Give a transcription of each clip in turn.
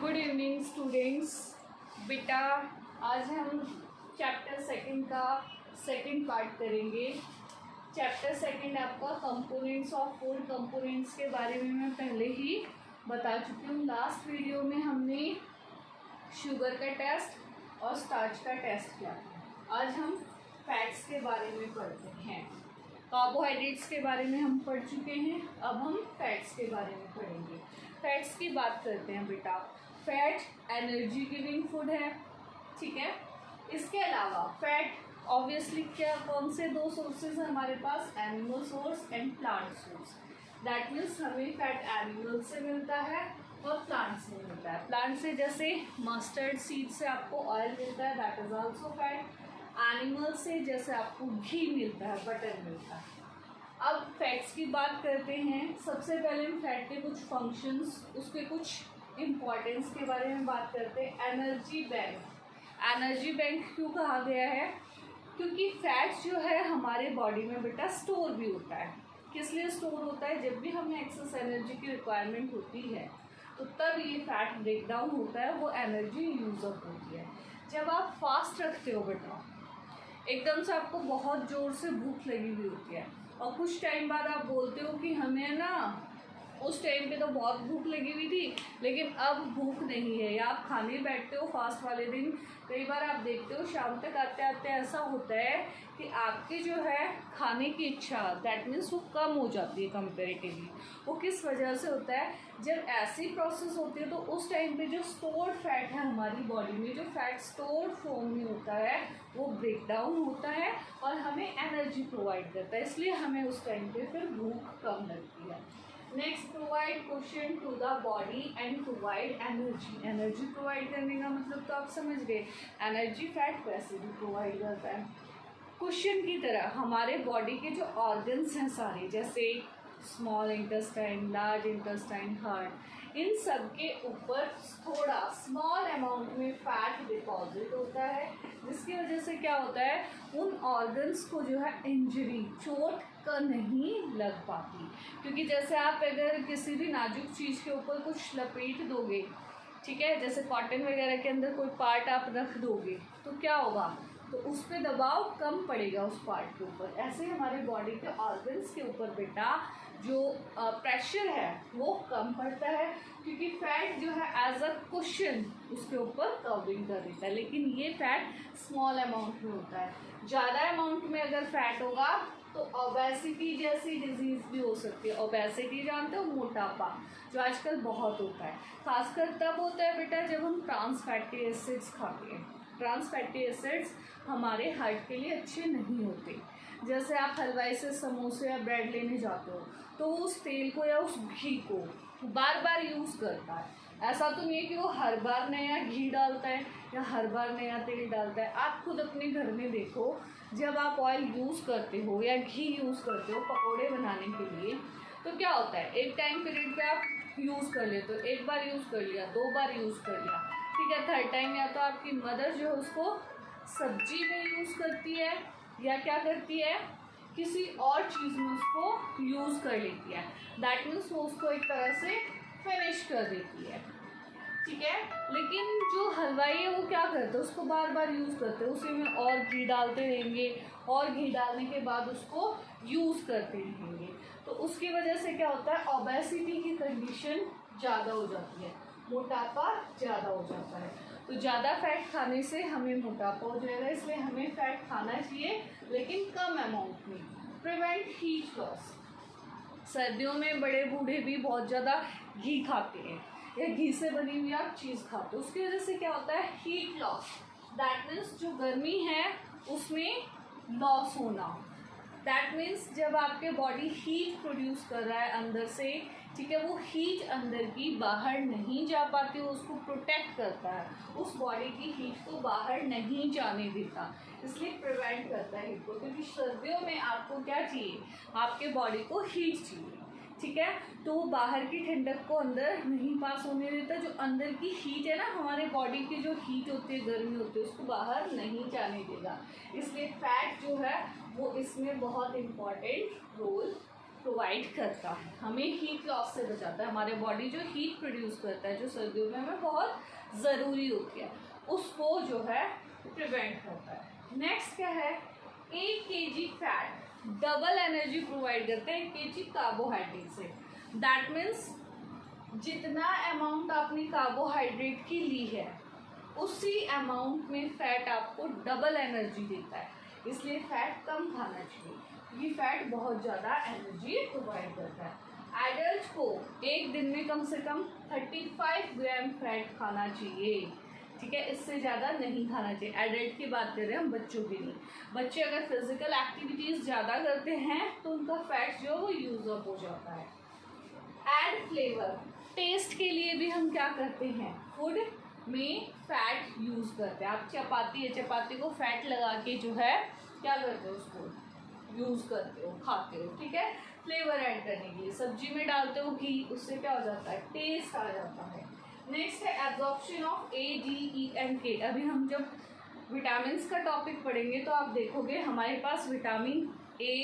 Good evening students. बेटा आज हम चैप्टर सेकंड का सेकंड पार्ट करेंगे। चैप्टर सेकंड आपका कंपोनेंट्स ऑफ फूड। कंपोनेंट्स के बारे में मैं पहले ही बता चुकी हूँ। लास्ट वीडियो में हमने शुगर का टेस्ट और स्टार्च का टेस्ट किया। आज हम फैट्स के बारे में पढ़ते हैं। कार्बोहाइड्रेट्स के बारे में हम पढ़ चुके हैं, अब हम फैट्स के बारे में पढ़ेंगे। फैट्स की बात करते हैं बेटा। फैट एनर्जी गिविंग फूड है, ठीक है। इसके अलावा फैट ऑब्वियसली क्या कौन से दो सोर्सेज हैं हमारे पास, animal source and plant source. That means हमें फैट एनिमल से मिलता है और प्लांट से मिलता है। प्लांट से जैसे मस्टर्ड सीड से आपको ऑयल मिलता है, that is also fat. Animal से जैसे आपको घी मिलता है, बटर मिलता है। अब फैट्स की बात करते हैं। सबसे पहले हम फैट के कुछ फंक्शंस, उसके कुछ इम्पॉर्टेंस के बारे में बात करते हैं। Energy bank. एनर्जी बैंक क्यों कहा गया है? क्योंकि फैट जो है हमारे बॉडी में बेटा स्टोर भी होता है। किस लिए स्टोर होता है? जब भी हमें एक्सेस एनर्जी की रिक्वायरमेंट होती है तो तब ये फैट ब्रेक डाउन होता है, वो एनर्जी यूज अप होती है। जब आप फास्ट रखते हो बेटा, एकदम से आपको बहुत ज़ोर से भूख लगी हुई होती है और कुछ टाइम बाद आप बोलते हो कि हमें ना उस टाइम पे तो बहुत भूख लगी हुई थी लेकिन अब भूख नहीं है, या आप खाने बैठते हो फास्ट वाले दिन। कई बार आप देखते हो शाम तक आते आते ऐसा होता है कि आपकी जो है खाने की इच्छा, दैट मीन्स वो कम हो जाती है कंपेरेटिवली। वो किस वजह से होता है? जब ऐसी प्रोसेस होती है तो उस टाइम पे जो स्टोर्ड फैट है हमारी बॉडी में, जो फैट स्टोर्ड फॉर्म में होता है, वो ब्रेक डाउन होता है और हमें एनर्जी प्रोवाइड करता है। इसलिए हमें उस टाइम पे फिर भूख कम लगती है। Next, provide question to the body and provide energy. Energy provide करने का मतलब तो आप समझ गए, एनर्जी फैट वैसे भी प्रोवाइड करता है। क्वेश्चन की तरह हमारे बॉडी के जो ऑर्गन्स हैं सारे, जैसे small intestine, large intestine, heart, इन सब के ऊपर थोड़ा स्मॉल अमाउंट में फैट डिपॉजिट होता है, जिसकी वजह से क्या होता है, उन ऑर्गन्स को जो है इंजरी, चोट का नहीं लग पाती। क्योंकि जैसे आप अगर किसी भी नाजुक चीज़ के ऊपर कुछ लपेट दोगे, ठीक है, जैसे कॉटन वगैरह के अंदर कोई पार्ट आप रख दोगे तो क्या होगा, तो उस पर दबाव कम पड़ेगा उस पार्ट के ऊपर। ऐसे हमारे बॉडी के ऑर्गन्स के ऊपर बेटा जो प्रेशर है वो कम पड़ता है, क्योंकि फैट जो है एज अ कुशन उसके ऊपर कवरिंग कर देता है। लेकिन ये फैट स्मॉल अमाउंट में होता है। ज़्यादा अमाउंट में अगर फैट होगा तो ओबेसिटी जैसी डिजीज़ भी हो सकती है। ओबेसिटी जानते हो, मोटापा, जो आजकल बहुत होता है। खासकर तब होता है बेटा जब हम ट्रांस फैटी एसिड्स खाते हैं। ट्रांस फैटी एसिड्स हमारे हार्ट के लिए अच्छे नहीं होते। जैसे आप हलवाई से समोसे या ब्रेड लेने जाते हो तो उस तेल को या उस घी को बार बार यूज़ करता है। ऐसा तो नहीं है कि वो हर बार नया घी डालता है या हर बार नया तेल डालता है। आप खुद अपने घर में देखो, जब आप ऑयल यूज़ करते हो या घी यूज़ करते हो पकौड़े बनाने के लिए, तो क्या होता है, एक टाइम पीरियड पे आप यूज़ कर लेते हो, एक बार यूज़ कर लिया, दो बार यूज़ कर लिया, ठीक है, थर्ड टाइम या तो आपकी मदर जो है उसको सब्जी में यूज़ करती है या क्या करती है, किसी और चीज़ में उसको यूज़ कर लेती है। दैट मीन्स वो उसको एक तरह से फिनिश कर देती है, ठीक है। लेकिन जो हलवाई है वो क्या करते हैं, उसको बार बार यूज़ करते हैं, उसी में और घी डालते रहेंगे और घी डालने के बाद उसको यूज़ करते रहेंगे। तो उसकी वजह से क्या होता है, ओबेसिटी की कंडीशन ज़्यादा हो जाती है, मोटापा ज़्यादा हो जाता है। तो ज़्यादा फैट खाने से हमें मोटापा हो जाएगा, इसलिए हमें फैट खाना चाहिए लेकिन कम अमाउंट में। Prevent heat loss. सर्दियों में बड़े बूढ़े भी बहुत ज़्यादा घी खाते हैं या घी से बनी हुई आप चीज़ खाते हो, उसकी वजह से क्या होता है, हीट लॉस। दैट मीन्स जो गर्मी है उसमें लॉस होना। दैट मीन्स जब आपके बॉडी हीट प्रोड्यूस कर रहा है अंदर से, ठीक है, वो हीट अंदर की बाहर नहीं जा पाती, वो उसको प्रोटेक्ट करता है, उस बॉडी की हीट को बाहर नहीं जाने देता, इसलिए प्रिवेंट करता है हीट को। क्योंकि सर्दियों में आपको क्या चाहिए, आपके बॉडी को हीट चाहिए, ठीक है, तो वो बाहर की ठंडक को अंदर नहीं पास होने देता। जो अंदर की हीट है ना, हमारे बॉडी की जो हीट होती है, गर्मी होती है, उसको बाहर नहीं जाने देगा। इसलिए फैट जो है वो इसमें बहुत इम्पॉर्टेंट रोल प्रोवाइड करता है, हमें हीट लॉस से बचाता है। हमारे बॉडी जो हीट प्रोड्यूस करता है, जो सर्दियों में हमें बहुत ज़रूरी होती है, उसको जो है प्रिवेंट करता है। नेक्स्ट क्या है, 1 kg fat double energy provide करते हैं 1 kg कार्बोहाइड्रेट से। दैट मीन्स जितना अमाउंट आपने कार्बोहाइड्रेट की ली है, उसी अमाउंट में फैट आपको डबल एनर्जी देता है। इसलिए फैट कम खाना चाहिए, ये फैट बहुत ज़्यादा एनर्जी प्रोवाइड करता है। एडल्ट को एक दिन में कम से कम 35 ग्राम फैट खाना चाहिए, ठीक है, इससे ज़्यादा नहीं खाना चाहिए। एडल्ट की बात कर रहे हैं हम, बच्चों की नहीं। बच्चे अगर फिजिकल एक्टिविटीज़ ज़्यादा करते हैं तो उनका फैट जो है वो यूज अप हो जाता है। एड फ्लेवर, टेस्ट के लिए भी हम क्या करते हैं, फूड में फैट यूज़ करते हैं। आप चपाती है, चपाती को फैट लगा के जो है क्या करते हो, उसको यूज़ करते हो, खाते हो, ठीक है, फ्लेवर ऐड करने के लिए। सब्जी में डालते हो घी, उससे क्या हो जाता है, टेस्ट आ जाता है। नेक्स्ट है absorption of A, D, E and K। अभी हम जब विटामिन का टॉपिक पढ़ेंगे तो आप देखोगे हमारे पास विटामिन A,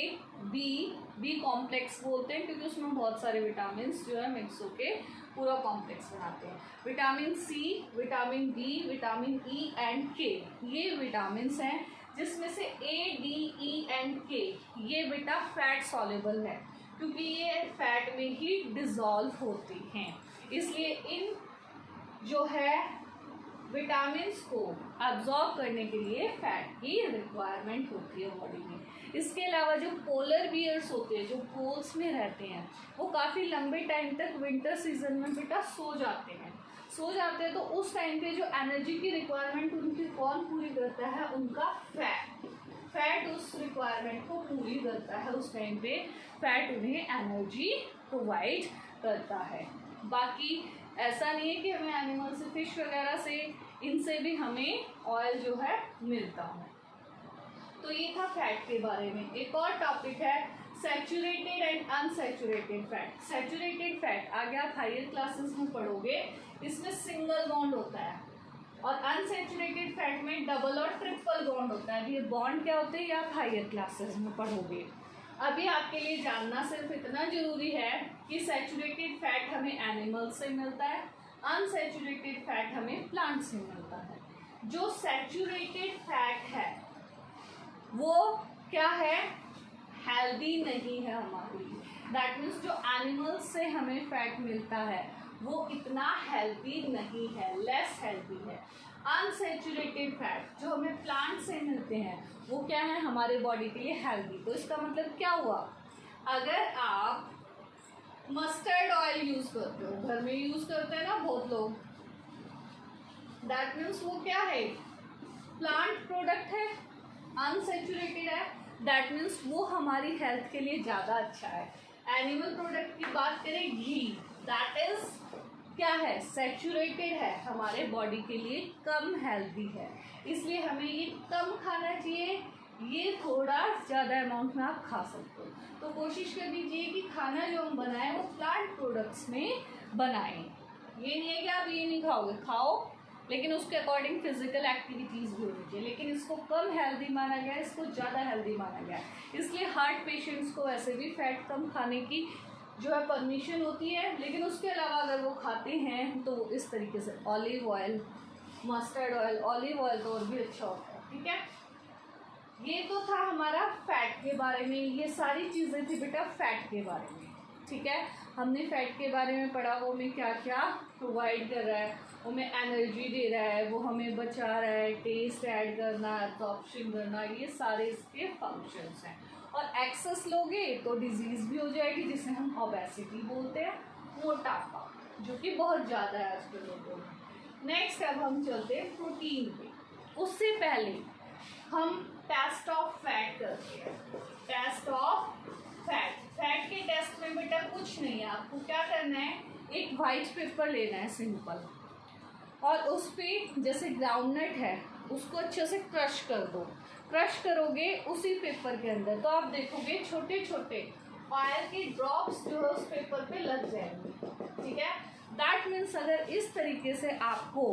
B कॉम्प्लेक्स बोलते हैं क्योंकि उसमें बहुत सारे विटामिन जो है मिक्स होके पूरा कॉम्प्लेक्स बनाते हैं। Vitamin C, vitamin D, vitamin E and K, ये विटामिन हैं जिसमें से A, D, E and K ये बेटा फैट सॉल्युबल है क्योंकि ये फैट में ही डिज़ोल्व होती हैं। इसलिए इन जो है विटामिन्स को अब्जॉर्ब करने के लिए फैट की रिक्वायरमेंट होती है बॉडी में। इसके अलावा जो पोलर बियर्स होते हैं, जो पोल्स में रहते हैं, वो काफ़ी लंबे टाइम तक विंटर सीजन में बेटा सो जाते हैं तो उस टाइम पे जो एनर्जी की रिक्वायरमेंट उनकी कौन पूरी करता है, उनका फैट उस रिक्वायरमेंट को पूरी करता है। उस टाइम पे फैट उन्हें एनर्जी प्रोवाइड करता है। बाकी ऐसा नहीं है कि हमें एनिमल से, फिश वगैरह से, इनसे भी हमें ऑयल जो है मिलता है। तो ये था फैट के बारे में। एक और टॉपिक है saturated and unsaturated fat. Saturated fat आगे आप हायर क्लासेस में पढ़ोगे, इसमें सिंगल बॉन्ड होता है, और अनसैचुरेटेड फैट में डबल और ट्रिपल बॉन्ड होता है। ये बॉन्ड क्या होते हैं ये आप हायर क्लासेस में पढ़ोगे। अभी आपके लिए जानना सिर्फ इतना जरूरी है कि सैचुरेटेड फैट हमें एनिमल से मिलता है, अनसैचुरेटेड फैट हमें प्लांट से मिलता है। जो सैचुरेटेड फैट है वो क्या है, हेल्दी नहीं है हमारे लिए। दैट मीन्स जो एनिमल से हमें फैट मिलता है वो इतना हेल्दी नहीं है, लेस हेल्दी है। अनसैचुरेटेड फैट जो हमें प्लांट से मिलते हैं वो क्या है, हमारे बॉडी के लिए हेल्दी। तो इसका मतलब क्या हुआ, अगर आप मस्टर्ड ऑयल यूज़ करते हो, घर में यूज़ करते हैं ना बहुत लोग, दैट मीन्स वो क्या है, प्लांट प्रोडक्ट है, अनसैचुरेटेड है, दैट मीन्स वो हमारी हेल्थ के लिए ज़्यादा अच्छा है। एनिमल प्रोडक्ट की बात करें, घी, दैट इज़ क्या है, सैचुरेटेड है, हमारे बॉडी के लिए कम हेल्दी है, इसलिए हमें ये कम खाना चाहिए। ये थोड़ा ज़्यादा अमाउंट में आप खा सकते हो। तो कोशिश कर दीजिए कि खाना जो हम बनाएं वो प्लांट प्रोडक्ट्स में बनाएं। ये नहीं है कि आप ये नहीं खाओगे, खाओ, लेकिन उसके अकॉर्डिंग फिजिकल एक्टिविटीज़ भी होनी चाहिए। लेकिन इसको कम हेल्दी माना गया, इसको ज़्यादा हेल्दी माना गया, इसलिए हार्ट पेशेंट्स को वैसे भी फैट कम खाने की जो है परमिशन होती है। लेकिन उसके अलावा अगर वो खाते हैं तो इस तरीके से olive oil, mustard oil, olive oil तो और भी अच्छा होता है, ठीक है। ये तो था हमारा फैट के बारे में, ये सारी चीज़ें थी बेटा फैट के बारे में, ठीक है। हमने फैट के बारे में पढ़ा, वो हमें क्या क्या प्रोवाइड कर रहा है, वो हमें एनर्जी दे रहा है, वो हमें बचा रहा है, टेस्ट ऐड करना, एब्जॉर्प्शन करना, ये सारे इसके फंक्शंस हैं। और एक्सेस लोगे तो डिजीज़ भी हो जाएगी जिसे हम ओबेसिटी बोलते हैं, मोटापा, जो कि बहुत ज़्यादा है आजकल लोगों में। नेक्स्ट अब हम चलते हैं प्रोटीन पे। उससे पहले हम टेस्ट ऑफ फैट करते हैं। टेस्ट ऑफ फैट, फैट के टेस्ट में बेटा कुछ नहीं है, आपको क्या करना है, एक वाइट पेपर लेना है सिंपल, और उस पर जैसे ग्राउंडनट है उसको अच्छे से क्रश कर दो। क्रश करोगे उसी पेपर के अंदर तो आप देखोगे छोटे छोटे ऑयल के ड्रॉप्स जो है उस पेपर पे लग जाएंगे, ठीक है। दैट मीन्स अगर इस तरीके से आपको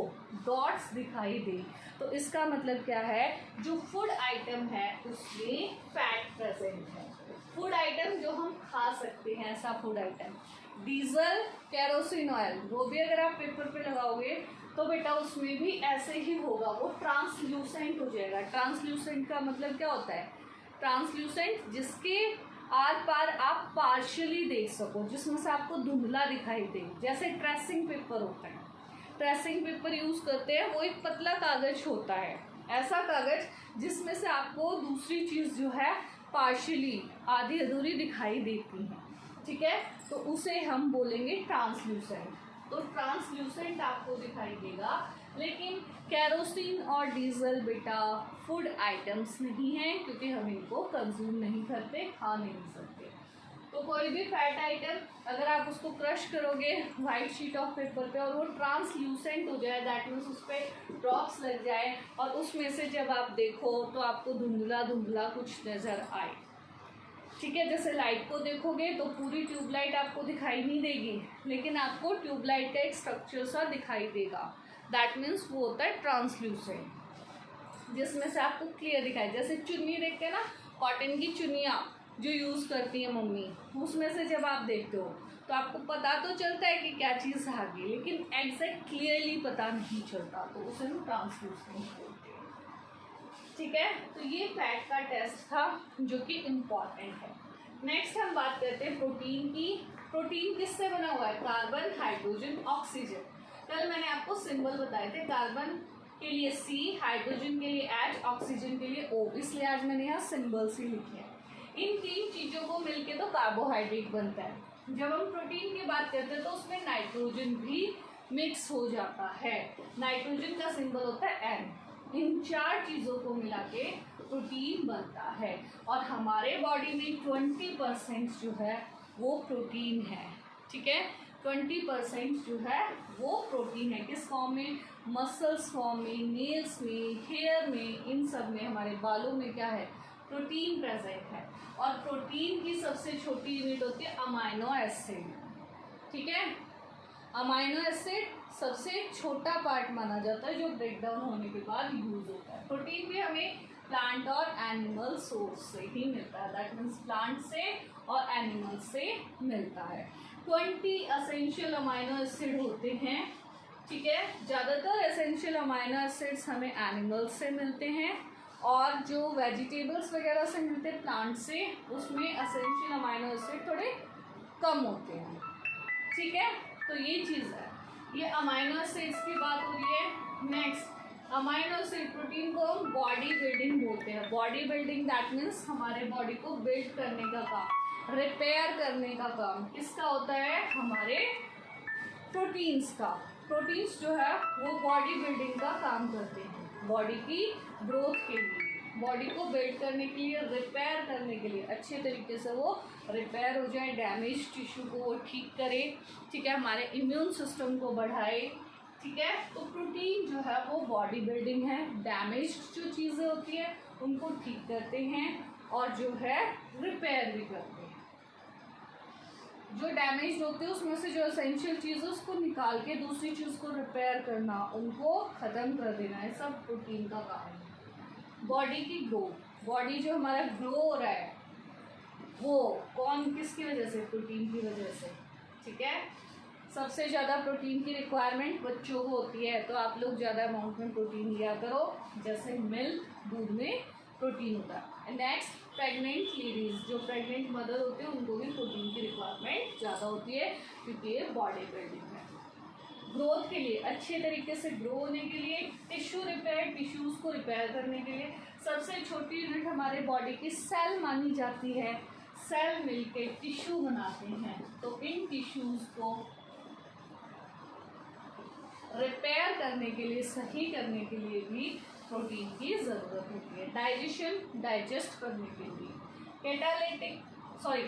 डॉट्स दिखाई दे तो इसका मतलब क्या है, जो फूड आइटम है उसमें फैट प्रेजेंट है। फूड आइटम जो हम खा सकते हैं, ऐसा food item, diesel, kerosene oil, वो भी अगर आप पेपर पे लगाओगे तो बेटा उसमें भी ऐसे ही होगा, वो ट्रांसल्यूसेंट हो जाएगा। ट्रांसल्यूसेंट का मतलब क्या होता है, ट्रांसल्यूसेंट जिसके आर पार आप पार्शियली देख सको, जिसमें से आपको धुंधला दिखाई दे, जैसे ट्रेसिंग पेपर होता है। ट्रेसिंग पेपर यूज करते हैं, वो एक पतला कागज होता है, ऐसा कागज जिसमें से आपको दूसरी चीज जो है पार्शियली, आधी अधूरी दिखाई देती है, ठीक है, तो उसे हम बोलेंगे ट्रांसल्यूसेंट। तो ट्रांसल्यूसेंट आपको दिखाई देगा, लेकिन केरोसिन और डीजल बेटा फूड आइटम्स नहीं हैं, क्योंकि हम इनको कंज्यूम नहीं करते, खा नहीं सकते। तो कोई भी फैट आइटम अगर आप उसको क्रश करोगे वाइट शीट ऑफ पेपर पे और वो ट्रांसल्यूसेंट हो जाए, दैट मीन्स उस पर ड्रॉप्स लग जाए और उसमें से जब आप देखो तो आपको धुंधला धुंधला कुछ नज़र आए, ठीक है, जैसे लाइट को देखोगे तो पूरी ट्यूबलाइट आपको दिखाई नहीं देगी, लेकिन आपको ट्यूबलाइट का एक स्ट्रक्चर सा दिखाई देगा, दैट मीन्स वो होता है ट्रांसल्यूसेंट, जिसमें से आपको क्लियर दिखाई। जैसे चुन्नी देखते हैं ना, कॉटन की चुन्नियाँ जो यूज़ करती है मम्मी, उसमें से जब आप देखते हो तो आपको पता तो चलता है कि क्या चीज़ आ गई, लेकिन एग्जैक्ट क्लियरली पता नहीं चलता, तो उसे हम ट्रांसल्यूसेंट बोलते हैं, ठीक है। तो ये फैट का टेस्ट था जो कि इम्पॉर्टेंट है। नेक्स्ट हम बात करते हैं प्रोटीन की। प्रोटीन किससे बना हुआ है, कार्बन, हाइड्रोजन, ऑक्सीजन। कल मैंने आपको सिंबल बताए थे, कार्बन के लिए C, हाइड्रोजन के लिए H, ऑक्सीजन के लिए O, इसलिए आज मैंने यहाँ सिंबल्स ही लिखे हैं। इन तीन चीज़ों को मिलके तो कार्बोहाइड्रेट बनता है। जब हम प्रोटीन की बात करते हैं तो उसमें नाइट्रोजन भी मिक्स हो जाता है, नाइट्रोजन का सिंबल होता है N। इन चार चीज़ों को मिला के प्रोटीन बनता है, और हमारे बॉडी में 20% जो है वो प्रोटीन है, ठीक है, 20% जो है वो प्रोटीन है। किस फॉर्म में, मसल्स फॉर्म में, नेल्स में, हेयर में, इन सब में, हमारे बालों में क्या है, प्रोटीन प्रेजेंट है। और प्रोटीन की सबसे छोटी यूनिट होती है अमाइनो एसिड, ठीक है। अमाइनो एसिड सबसे छोटा पार्ट माना जाता है जो ब्रेक डाउन होने के बाद यूज होता है। प्रोटीन भी हमें प्लांट और एनिमल सोर्स से ही मिलता है, दैट मीन्स प्लांट से और एनिमल से मिलता है। 20 एसेंशियल अमाइनो एसिड होते हैं, ठीक है। ज़्यादातर एसेंशियल अमाइनो एसिड्स हमें एनिमल्स से मिलते हैं, और जो वेजिटेबल्स वगैरह से मिलते हैं प्लांट से, उसमें एसेंशियल अमाइनो एसिड थोड़े कम होते हैं, ठीक है। तो ये चीज़ है, ये अमाइनो एसिड्स की बात हो रही है। नेक्स्ट, अमाइनो एसिड प्रोटीन को हम बॉडी बिल्डिंग बोलते हैं। बॉडी बिल्डिंग दैट मीन्स हमारे बॉडी को बिल्ड करने का काम, रिपेयर करने का काम किसका होता है, हमारे प्रोटीन्स का। प्रोटीन्स जो है वो बॉडी बिल्डिंग का काम करते हैं, बॉडी की ग्रोथ के लिए, बॉडी को बिल्ड करने के लिए, रिपेयर करने के लिए, अच्छे तरीके से वो रिपेयर हो जाए, डैमेज टिश्यू को वो ठीक करे, ठीक है, हमारे इम्यून सिस्टम को बढ़ाए, ठीक है। तो प्रोटीन जो है वो बॉडी बिल्डिंग है, डैमेज जो चीज़ें होती है उनको ठीक करते हैं, और जो है रिपेयर भी करते हैं। जो डैमेज होते हैं उसमें से जो एसेंशियल चीज़ है उसको निकाल के दूसरी चीज़ को रिपेयर करना, उनको ख़त्म कर देना, है सब प्रोटीन का काम है। बॉडी की ग्रोथ, बॉडी जो हमारा ग्रो हो रहा है वो कौन, किसकी वजह से, प्रोटीन की वजह से, ठीक है। सबसे ज़्यादा प्रोटीन की रिक्वायरमेंट बच्चों को होती है, तो आप लोग ज़्यादा अमाउंट में प्रोटीन लिया करो, जैसे मिल्क, दूध में प्रोटीन होता है। नेक्स्ट, प्रेग्नेंट लेडीज़, जो प्रेग्नेंट मदर होती है उनको भी प्रोटीन की रिक्वायरमेंट ज़्यादा होती है, क्योंकि ये बॉडी बिल्डिंग है। ग्रोथ के लिए, अच्छे तरीके से ग्रो होने के लिए, टिश्यू रिपेयर, टिश्यूज़ को रिपेयर करने के लिए, सबसे छोटी यूनिट हमारे बॉडी की सेल मानी जाती है। सेल मिलके टिश्यू बनाते हैं, तो इन टिश्यूज़ को रिपेयर करने के लिए, सही करने के लिए भी प्रोटीन की ज़रूरत होती है। डाइजेशन, डाइजेस्ट करने के लिए,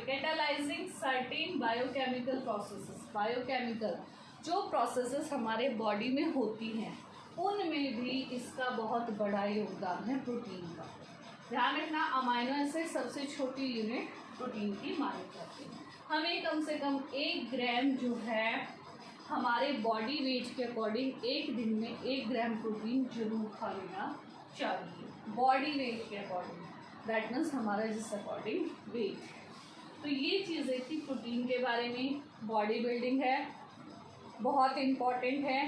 कैटालाइजिंग सर्टेन बायोकेमिकल प्रोसेसेस, बायोकेमिकल जो प्रोसेसेस हमारे बॉडी में होती हैं उनमें भी इसका बहुत बड़ा योगदान है प्रोटीन का। ध्यान रखना, अमाइनो एसिड सबसे छोटी यूनिट प्रोटीन की मानी जाती है। हमें कम से कम 1 ग्राम जो है हमारे बॉडी वेट के अकॉर्डिंग एक दिन में 1 ग्राम प्रोटीन जरूर खा लेना चाहिए, बॉडी वेट के अकॉर्डिंग, दैट मीन्स हमारा जिस अकॉर्डिंग वेट। तो ये चीज़ें थी प्रोटीन के बारे में। बॉडी बिल्डिंग है, बहुत इम्पॉर्टेंट है।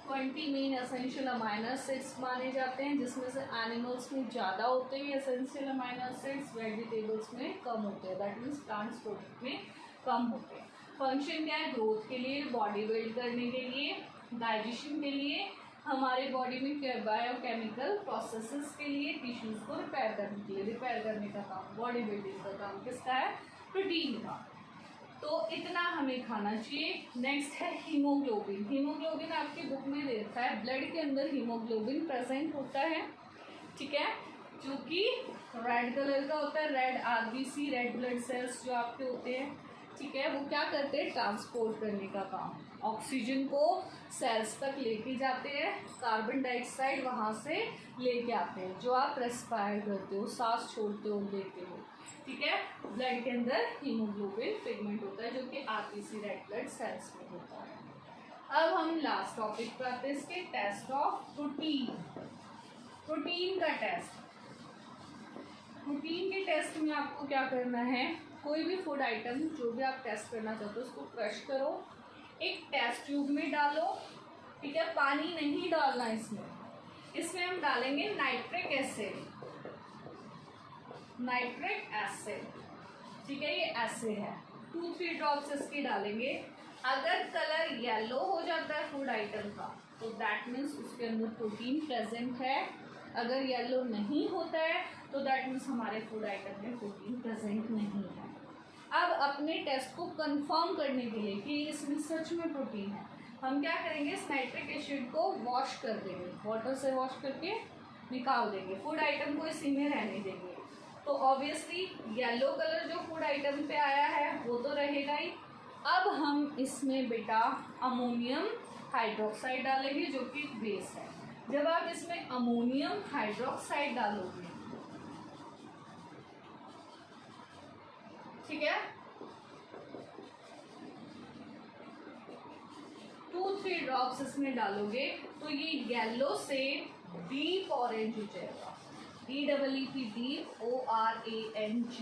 20 मेन एसेंशियल अमाइनो एसिड्स माने जाते हैं, जिसमें से एनिमल्स में ज़्यादा होते हैं एसेंशियल अमाइनो एसिड्स, वेजिटेबल्स में कम होते हैं, दैट मीन्स प्लांट्स प्रोटीन में कम होते हैं। फंक्शन क्या है? ग्रोथ के लिए, बॉडी बिल्ड करने के लिए, डाइजेशन के लिए, हमारे बॉडी में बायोकेमिकल प्रोसेसेस के लिए, टिश्यूज़ को रिपेयर करने के लिए। रिपेयर करने का काम, बॉडी बिल्डिंग का काम किसका है? प्रोटीन का। तो इतना हमें खाना चाहिए। नेक्स्ट है हीमोग्लोबिन। हीमोग्लोबिन आपकी बुक में दे रखा है, ब्लड के अंदर हीमोग्लोबिन प्रेजेंट होता है, ठीक है, जो कि रेड कलर का होता है। Red RBC, red blood cells जो आपके होते हैं, ठीक है, वो क्या करते हैं? ट्रांसपोर्ट करने का काम, ऑक्सीजन को सेल्स तक लेके जाते हैं, कार्बन डाइऑक्साइड वहाँ से लेके आते हैं, जो आप रेस्पायर करते हो, सांस छोड़ते हो, लेते हो, ठीक है। ब्लड के अंदर हीमोग्लोबिन पिगमेंट होता है, जो कि आरबीसी, रेड ब्लड सेल्स में होता है। अब हम लास्ट टॉपिक पर आते हैं, इसके टेस्ट ऑफ प्रोटीन। प्रोटीन का टेस्ट। प्रोटीन के टेस्ट में आपको क्या करना है? कोई भी फूड आइटम जो भी आप टेस्ट करना चाहते हो उसको क्रश करो, एक टेस्ट ट्यूब में डालो, ठीक है, पानी नहीं डालना इसमें। इसमें हम डालेंगे नाइट्रिक एसिड, नाइट्रिक एसिड, ठीक है, ये एसिड है। 2-3 ड्रॉप्स इसकी डालेंगे। अगर कलर येलो हो जाता है फूड आइटम का, तो दैट मीन्स उसके अंदर प्रोटीन प्रेजेंट है। अगर येलो नहीं होता है तो दैट मीन्स हमारे फूड आइटम में प्रोटीन प्रेजेंट नहीं है। अब अपने टेस्ट को कंफर्म करने के लिए कि इसमें सच में प्रोटीन है, हम क्या करेंगे? इस नाइट्रिक एसिड को वॉश कर देंगे, वाटर से वॉश करके निकाल देंगे, फूड आइटम को इसी में रहने देंगे। तो ऑब्वियसली येलो कलर जो फूड आइटम पे आया है वो तो रहेगा ही। अब हम इसमें बेटा अमोनियम हाइड्रोक्साइड डालेंगे, जो कि बेस है। जब आप इसमें अमोनियम हाइड्रोक्साइड डालोगे, ठीक है, 2-3 ड्रॉप्स इसमें डालोगे तो ये येलो से डीप ऑरेंज हो जाएगा। DEEP deep ORANGE,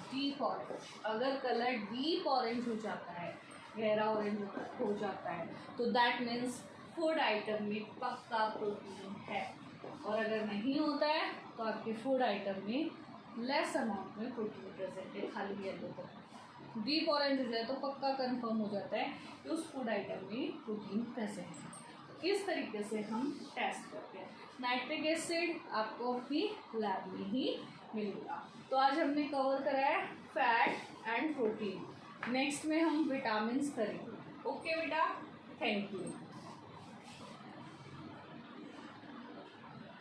deep orange. अगर कलर डीप ऑरेंज हो जाता है, गहरा ऑरेंज हो जाता है, तो दैट मीन्स फूड आइटम में पक्का प्रोटीन है। और अगर नहीं होता है तो आपके फूड आइटम में लेस अमाउंट में प्रोटीन प्रेजेंट है, खाली येलो कलर। डीप ऑरेंज हो जाए तो पक्का कंफर्म हो जाता है कि उस फूड आइटम में प्रोटीन प्रेजेंट है। इस तरीके से हम टेस्ट करते हैं। नाइट्रिक एसिड आपको भी लैब में ही मिलेगा। तो आज हमने कवर करा है फैट एंड प्रोटीन। नेक्स्ट में हम विटामिन्स करेंगे। ओके बेटा, थैंक यू।